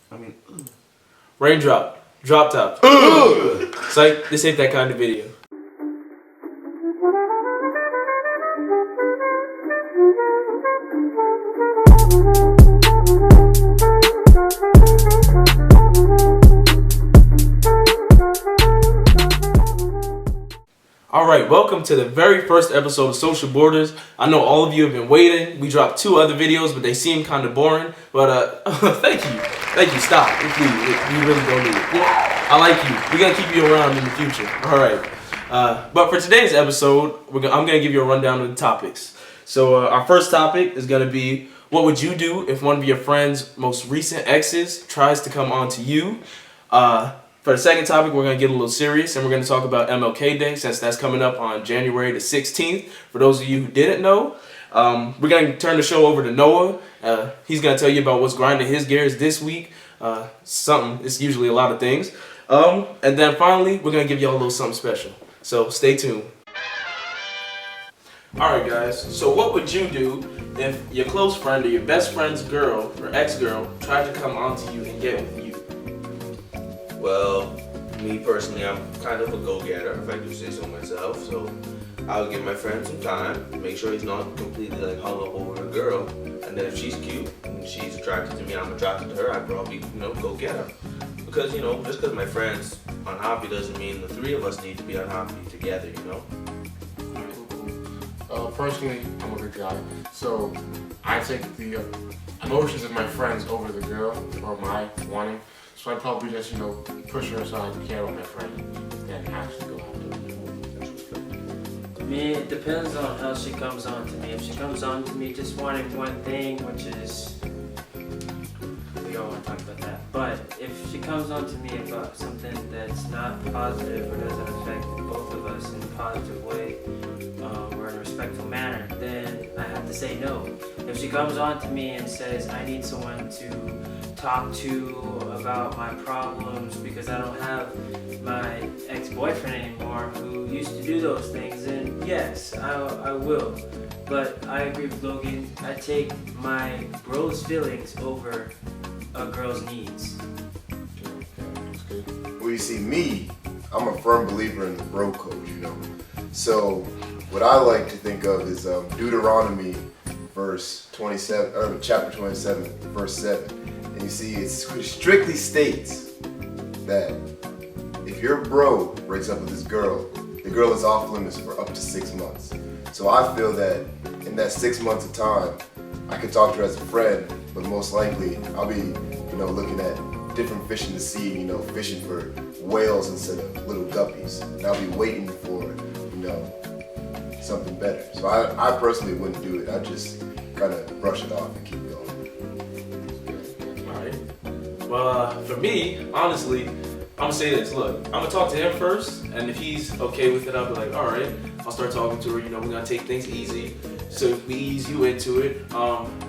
I mean, Raindrop. Drop top. Psych, this ain't that kind of video. Alright, welcome to the very first episode of Social Borders. I know all of you have been waiting. We dropped 2 other videos, but they seem kind of boring. But thank you. Stop. Please, we really don't need it. I like you. We're going to keep you around in the future. Alright. But for today's episode, I'm going to give you a rundown of the topics. So our first topic is going to be, what would you do if one of your friend's most recent exes tries to come on to you? For the second topic, we're going to get a little serious, and we're going to talk about MLK Day, since that's coming up on January the 16th. For those of you who didn't know, we're going to turn the show over to Noah. He's going to tell you about what's grinding his gears this week. It's usually a lot of things. And then finally, we're going to give y'all a little something special. So stay tuned. Alright guys, so what would you do if your close friend or your best friend's girl or ex-girl tried to come on to you and get with you? well, me personally, I'm kind of a go-getter, if I do say so myself. So I'll give my friend some time, make sure he's not completely like hung up over a girl. And then if she's cute and she's attracted to me, I'm attracted to her, I'd probably, go get her. Because, just because my friend's unhappy doesn't mean the 3 of us need to be unhappy together, Personally, I'm a good guy, so I take the emotions of my friends over the girl or my wanting. So I'd probably just, push her aside and care about my friend and actually go after her. Me, it depends on how she comes on to me. If she comes on to me just wanting one thing, which is, we don't want to talk about that. But if she comes on to me about something that's not positive or doesn't affect both of us in a positive way, or in a respectful manner, then I have to say no. If she comes on to me and says, I need someone to talk to about my problems because I don't have my ex-boyfriend anymore who used to do those things, then yes, I will. But I agree with Logan. I take my bro's feelings over a girl's needs. Well, you see, me, I'm a firm believer in the bro code, So what I like to think of is Deuteronomy chapter 27, verse 7. And you see, it strictly states that if your bro breaks up with this girl, the girl is off limits for up to 6 months. So I feel that in that 6 months of time, I could talk to her as a friend, but most likely I'll be, looking at different fish in the sea, fishing for whales instead of little guppies. And I'll be waiting for, something better. So I personally wouldn't do it. I'd just kind of brush it off and keep going. Alright. Well, for me, honestly, I'm gonna say this. Look, I'm gonna talk to him first, and if he's okay with it, I'll be like, alright, I'll start talking to her. We're gonna take things easy, so we ease you into it.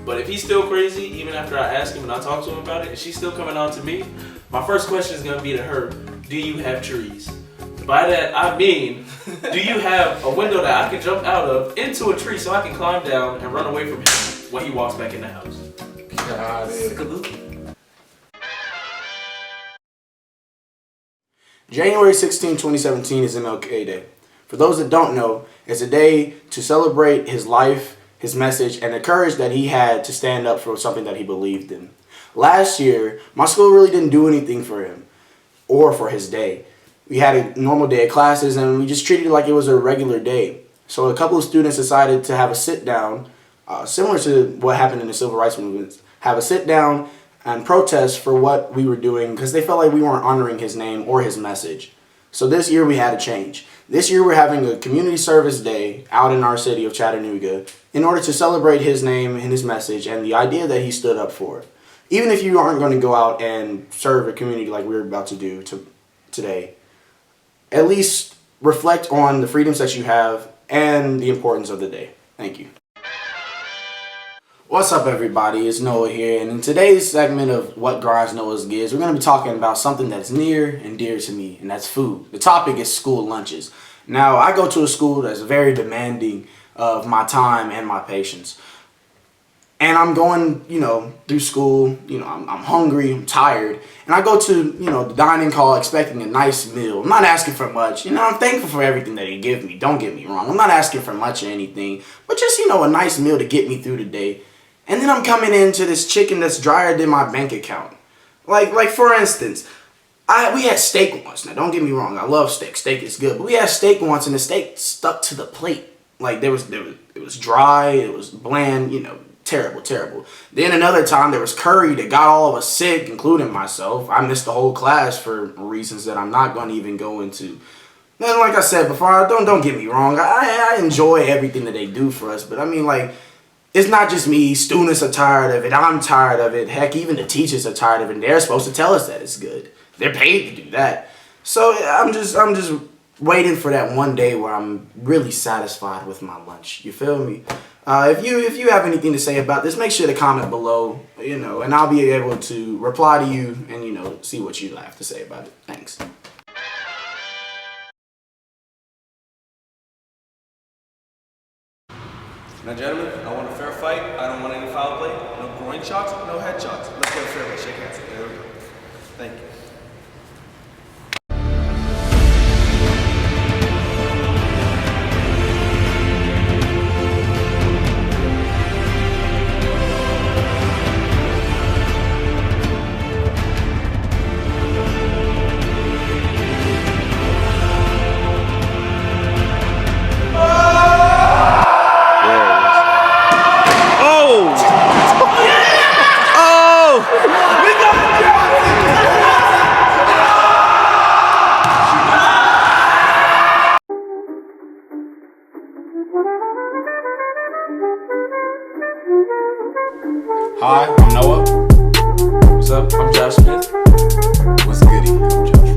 But if he's still crazy, even after I ask him and I talk to him about it, and she's still coming on to me, my first question is gonna be to her: do you have trees? By that I mean, do you have a window that I can jump out of into a tree so I can climb down and run away from him when he walks back in the house? Got it. January 16, 2017 is MLK Day. For those that don't know, it's a day to celebrate his life, his message, and the courage that he had to stand up for something that he believed in. Last year, my school really didn't do anything for him or for his day. We had a normal day of classes and we just treated it like it was a regular day. So a couple of students decided to have a sit down, similar to what happened in the civil rights movement, have a sit down and protest for what we were doing because they felt like we weren't honoring his name or his message. So this year we had a change. This year we're having a community service day out in our city of Chattanooga in order to celebrate his name and his message and the idea that he stood up for. Even if you aren't going to go out and serve a community like we're about to do today, at least reflect on the freedoms that you have and the importance of the day. Thank you. What's up, everybody? It's Noah here, and in today's segment of What Grinds Noah's Gears, we're going to be talking about something that's near and dear to me, and that's food. The topic is school lunches. Now, I go to a school that's very demanding of my time and my patience. and I'm going, through school, I'm hungry, I'm tired, and I go to, the dining hall expecting a nice meal. I'm not asking for much, I'm thankful for everything that they give me, don't get me wrong. I'm not asking for much or anything, but just, a nice meal to get me through the day. And then I'm coming into this chicken that's drier than my bank account. Like for instance, we had steak once. Now, don't get me wrong, I love steak. Steak is good, but we had steak once, and the steak stuck to the plate. Like it was dry, it was bland, terrible. Then another time there was curry that got all of us sick, including myself. I missed the whole class for reasons that I'm not going to even go into. And like I said before, don't get me wrong, I enjoy everything that they do for us, but I mean, like, it's not just me. Students are tired of it. I'm tired of it. Heck, even the teachers are tired of it. And they're supposed to tell us that it's good. They're paid to do that. So I'm just waiting for that one day where I'm really satisfied with my lunch. You feel me? If you have anything to say about this, make sure to comment below, and I'll be able to reply to you and, see what you have to say about it. Thanks. Now, gentlemen, I want a fair fight. I don't want any foul play. No groin shots, no head shots. Let's get a fair fight. Shake hands. There we go. Thank you. Hi, I'm Noah. What's up? I'm Josh Smith. What's goody? I'm Josh.